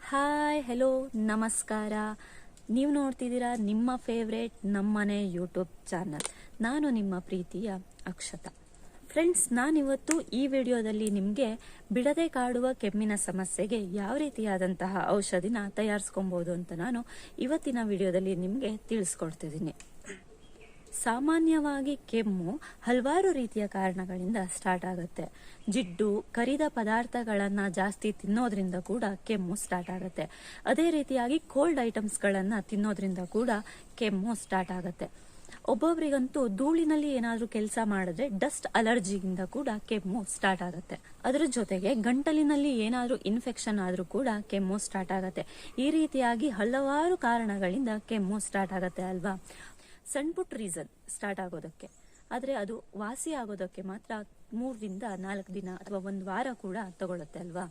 Hi, hello, ನಮಸ್ಕಾರ. ನೀವು ನೋಡ್ತಿದ್ದೀರಾ ನಿಮ್ಮ ಫೇವ್ರೇಟ್ ನಮ್ಮನೆ ಯೂಟ್ಯೂಬ್ ಚಾನಲ್. ನಾನು ನಿಮ್ಮ ಪ್ರೀತಿಯ ಅಕ್ಷತಾ. ಫ್ರೆಂಡ್ಸ್, ನಾನಿವತ್ತು ಈ ವಿಡಿಯೋದಲ್ಲಿ ನಿಮಗೆ ಬಿಡದೆ ಕಾಡುವ ಕೆಮ್ಮಿನ ಸಮಸ್ಯೆಗೆ ಯಾವ ರೀತಿಯಾದಂತಹ ಔಷಧಿನ ತಯಾರಿಸ್ಕೊಬಹುದು ಅಂತ ನಾನು ಇವತ್ತಿನ ವಿಡಿಯೋದಲ್ಲಿ ನಿಮಗೆ ತಿಳಿಸ್ಕೊಡ್ತಿದ್ದೀನಿ. ಸಾಮಾನ್ಯವಾಗಿ ಕೆಮ್ಮು ಹಲವಾರು ರೀತಿಯ ಕಾರಣಗಳಿಂದ ಸ್ಟಾರ್ಟ್ ಆಗುತ್ತೆ. ಜಿಡ್ಡು, ಕರಿದ ಪದಾರ್ಥಗಳನ್ನ ಜಾಸ್ತಿ ತಿನ್ನೋದ್ರಿಂದ ಕೂಡ ಕೆಮ್ಮು ಸ್ಟಾರ್ಟ್ ಆಗುತ್ತೆ. ಅದೇ ರೀತಿಯಾಗಿ ಕೋಲ್ಡ್ ಐಟಮ್ಸ್ಗಳನ್ನ ತಿನ್ನೋದ್ರಿಂದ ಕೂಡ ಕೆಮ್ಮು ಸ್ಟಾರ್ಟ್ ಆಗುತ್ತೆ. ಒಬ್ಬೊಬ್ಬರಿಗಂತೂ ಧೂಳಿನಲ್ಲಿ ಏನಾದ್ರೂ ಕೆಲಸ ಮಾಡಿದ್ರೆ ಡಸ್ಟ್ ಅಲರ್ಜಿಯಿಂದ ಕೂಡ ಕೆಮ್ಮು ಸ್ಟಾರ್ಟ್ ಆಗುತ್ತೆ. ಅದರ ಜೊತೆಗೆ ಗಂಟಲಿನಲ್ಲಿ ಏನಾದ್ರೂ ಇನ್ಫೆಕ್ಷನ್ ಆದ್ರೂ ಕೂಡ ಕೆಮ್ಮು ಸ್ಟಾರ್ಟ್ ಆಗುತ್ತೆ. ಈ ರೀತಿಯಾಗಿ ಹಲವಾರು ಕಾರಣಗಳಿಂದ ಕೆಮ್ಮು ಸ್ಟಾರ್ಟ್ ಆಗುತ್ತೆ ಅಲ್ವಾ. ಸಣ್ಣ ಪುಟ್ಟ ರೀಸನ್ ಸ್ಟಾರ್ಟ್ ಆಗೋದಕ್ಕೆ, ಆದ್ರೆ ಅದು ವಾಸಿ ಆಗೋದಕ್ಕೆ ಮಾತ್ರ 3 ರಿಂದ 4 ದಿನ ಅಥವಾ 1 ವಾರ ಕೂಡ ತಗೊಳುತ್ತೆ ಅಲ್ವಾ.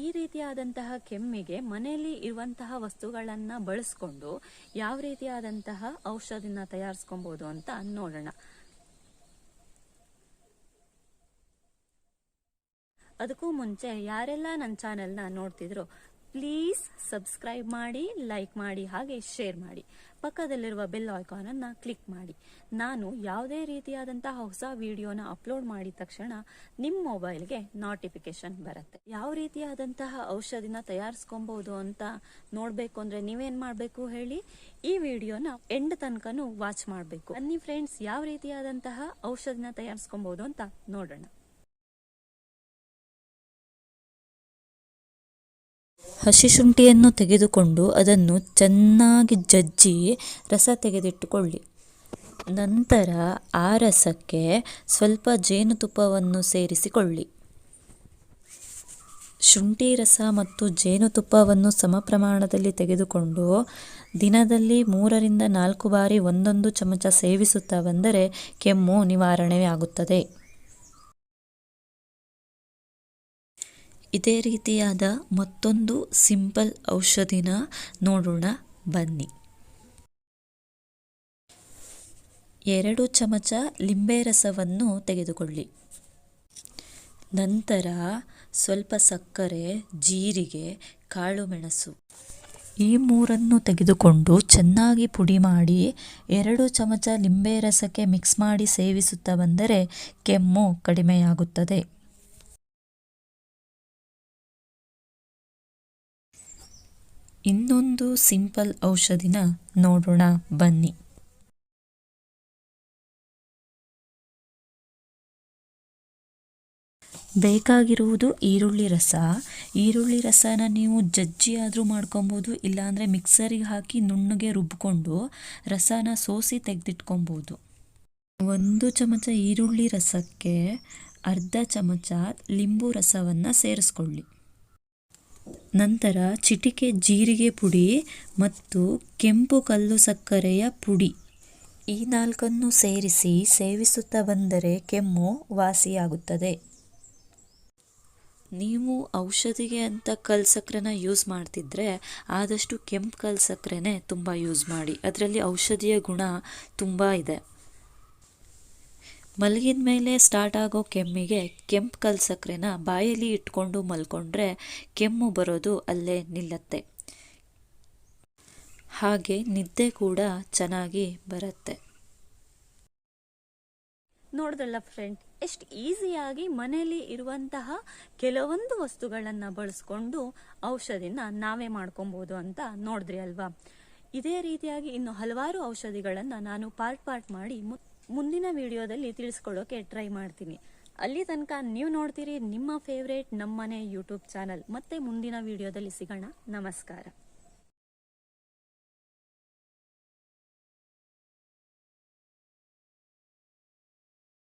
ಈ ರೀತಿಯಾದಂತಹ ಕೆಮ್ಮಿಗೆ ಮನೆಯಲ್ಲಿ ಇರುವಂತಹ ವಸ್ತುಗಳನ್ನ ಬಳಸ್ಕೊಂಡು ಯಾವ ರೀತಿಯಾದಂತಹ ಔಷಧಿನ ತಯಾರಿಸ್ಕೊಬಹುದು ಅಂತ ನೋಡೋಣ. ಅದಕ್ಕೂ ಮುಂಚೆ ಯಾರೆಲ್ಲ ನನ್ನ ಚಾನೆಲ್ನ ನೋಡ್ತಿದ್ರು, ಪ್ಲೀಸ್ ಸಬ್ಸ್ಕ್ರೈಬ್ ಮಾಡಿ, ಲೈಕ್ ಮಾಡಿ, ಹಾಗೆ ಶೇರ್ ಮಾಡಿ. ಪಕ್ಕದಲ್ಲಿರುವ ಬೆಲ್ ಐಕಾನ್ ಅನ್ನ ಕ್ಲಿಕ್ ಮಾಡಿ. ನಾನು ಯಾವುದೇ ರೀತಿಯಾದಂತಹ ಹೊಸ ವಿಡಿಯೋನ ಅಪ್ಲೋಡ್ ಮಾಡಿದ ತಕ್ಷಣ ನಿಮ್ಮ ಮೊಬೈಲ್ಗೆ ನೋಟಿಫಿಕೇಶನ್ ಬರುತ್ತೆ. ಯಾವ ರೀತಿಯಾದಂತಹ ಔಷಧಿನ ತಯಾರಿಸ್ಕೊಬಹುದು ಅಂತ ನೋಡ್ಬೇಕು ಅಂದ್ರೆ ನೀವೇನ್ ಮಾಡ್ಬೇಕು ಹೇಳಿ, ಈ ವಿಡಿಯೋನ ಎಂಡ್ ತನಕನೂ ವಾಚ್ ಮಾಡ್ಬೇಕು. ಬನ್ನಿ ಫ್ರೆಂಡ್ಸ್, ಯಾವ ರೀತಿಯಾದಂತಹ ಔಷಧಿನ ತಯಾರಿಸ್ಕೊಬಹುದು ಅಂತ ನೋಡೋಣ. ಹಸಿ ಶುಂಠಿಯನ್ನು ತೆಗೆದುಕೊಂಡು ಅದನ್ನು ಚೆನ್ನಾಗಿ ಜಜ್ಜಿ ರಸ ತೆಗೆದಿಟ್ಟುಕೊಳ್ಳಿ. ನಂತರ ಆ ರಸಕ್ಕೆ ಸ್ವಲ್ಪ ಜೇನುತುಪ್ಪವನ್ನು ಸೇರಿಸಿಕೊಳ್ಳಿ. ಶುಂಠಿ ರಸ ಮತ್ತು ಜೇನುತುಪ್ಪವನ್ನು ಸಮ ಪ್ರಮಾಣದಲ್ಲಿ ತೆಗೆದುಕೊಂಡು ದಿನದಲ್ಲಿ 3 ರಿಂದ 4 ಬಾರಿ 1 ಚಮಚ ಸೇವಿಸುತ್ತಾ ಬಂದರೆ ಕೆಮ್ಮು ನಿವಾರಣೆಯಾಗುತ್ತದೆ. ಇದೇ ರೀತಿಯಾದ ಮತ್ತೊಂದು ಸಿಂಪಲ್ ಔಷಧಿನ ನೋಡೋಣ ಬನ್ನಿ. 2 ಚಮಚ ಲಿಂಬೆ ರಸವನ್ನು ತೆಗೆದುಕೊಳ್ಳಿ. ನಂತರ ಸ್ವಲ್ಪ ಸಕ್ಕರೆ, ಜೀರಿಗೆ, ಕಾಳು ಮೆಣಸು ಈ 3 ತೆಗೆದುಕೊಂಡು ಚೆನ್ನಾಗಿ ಪುಡಿ ಮಾಡಿ 2 ಚಮಚ ಲಿಂಬೆ ರಸಕ್ಕೆ ಮಿಕ್ಸ್ ಮಾಡಿ ಸೇವಿಸುತ್ತಾ ಬಂದರೆ ಕೆಮ್ಮು ಕಡಿಮೆಯಾಗುತ್ತದೆ. ಇನ್ನೊಂದು ಸಿಂಪಲ್ ಔಷಧಿನ ನೋಡೋಣ ಬನ್ನಿ. ಬೇಕಾಗಿರುವುದು ಈರುಳ್ಳಿ ರಸ. ಈರುಳ್ಳಿ ರಸನ ನೀವು ಜಜ್ಜಿ ಆದರೂ ಮಾಡ್ಕೊಬೋದು, ಇಲ್ಲಾಂದರೆ ಮಿಕ್ಸರಿಗೆ ಹಾಕಿ ನುಣ್ಣಗೆ ರುಬ್ಕೊಂಡು ರಸನ ಸೋಸಿ ತೆಗೆದಿಟ್ಕೊಬೋದು. 1 ಚಮಚ ಈರುಳ್ಳಿ ರಸಕ್ಕೆ ಅರ್ಧ ಚಮಚ ಲಿಂಬು ರಸವನ್ನು ಸೇರಿಸ್ಕೊಳ್ಳಿ. ನಂತರ ಚಿಟಿಕೆ ಜೀರಿಗೆ ಪುಡಿ ಮತ್ತು ಕೆಂಪು ಕಲ್ಲು ಸಕ್ಕರೆಯ ಪುಡಿ ಈ 4 ಸೇರಿಸಿ ಸೇವಿಸುತ್ತಾ ಬಂದರೆ ಕೆಮ್ಮು ವಾಸಿಯಾಗುತ್ತದೆ. ನೀವು ಔಷಧಿಗೆ ಅಂತ ಕಲ್ಲು ಸಕ್ಕರೆನ ಯೂಸ್ ಮಾಡ್ತಿದ್ರೆ ಆದಷ್ಟು ಕೆಂಪು ಕಲ್ಲು ಸಕ್ಕರೆನೇ ತುಂಬ ಯೂಸ್ ಮಾಡಿ. ಅದರಲ್ಲಿ ಔಷಧಿಯ ಗುಣ ತುಂಬ ಇದೆ. ಮಲಗಿದ ಮೇಲೆ ಸ್ಟಾರ್ಟ್ ಆಗೋ ಕೆಮ್ಮಿಗೆ ಕೆಂಪು ಕಲ್ಲು ಸಕ್ಕರೆನ ಬಾಯಲ್ಲಿ ಇಟ್ಕೊಂಡು ಮಲ್ಕೊಂಡ್ರೆ ಕೆಮ್ಮು ಬರೋದು ಅಲ್ಲೇ ನಿಲ್ಲತ್ತೆ. ಹಾಗೆ ನಿದ್ದೆ ಕೂಡ ಚೆನ್ನಾಗಿ ಬರುತ್ತೆ. ನೋಡಿದ್ರಲ್ಲ ಫ್ರೆಂಡ್, ಎಷ್ಟು ಈಸಿಯಾಗಿ ಮನೆಯಲ್ಲಿ ಇರುವಂತಹ ಕೆಲವೊಂದು ವಸ್ತುಗಳನ್ನ ಬಳಸ್ಕೊಂಡು ಔಷಧಿನ ನಾವೇ ಮಾಡ್ಕೊಬಹುದು ಅಂತ ನೋಡಿದ್ರಿ ಅಲ್ವಾ. ಇದೇ ರೀತಿಯಾಗಿ ಇನ್ನು ಹಲವಾರು ಔಷಧಿಗಳನ್ನ ನಾನು ಪಾರ್ಟ್ ಮಾಡಿ ಮುಂದಿನ ವಿಡಿಯೋದಲ್ಲಿ ತಿಳಿಸ್ಕೊಡೋಕೆ ಟ್ರೈ ಮಾಡ್ತೀನಿ. ಅಲ್ಲಿ ತನಕ ನೀವು ನೋಡ್ತೀರಿ ನಿಮ್ಮ ಫೇವ್ರೇಟ್ ನಮ್ಮನೆ ಯೂಟ್ಯೂಬ್ ಚಾನಲ್. ಮತ್ತೆ ಮುಂದಿನ ವಿಡಿಯೋದಲ್ಲಿ ಸಿಗೋಣ. ನಮಸ್ಕಾರ.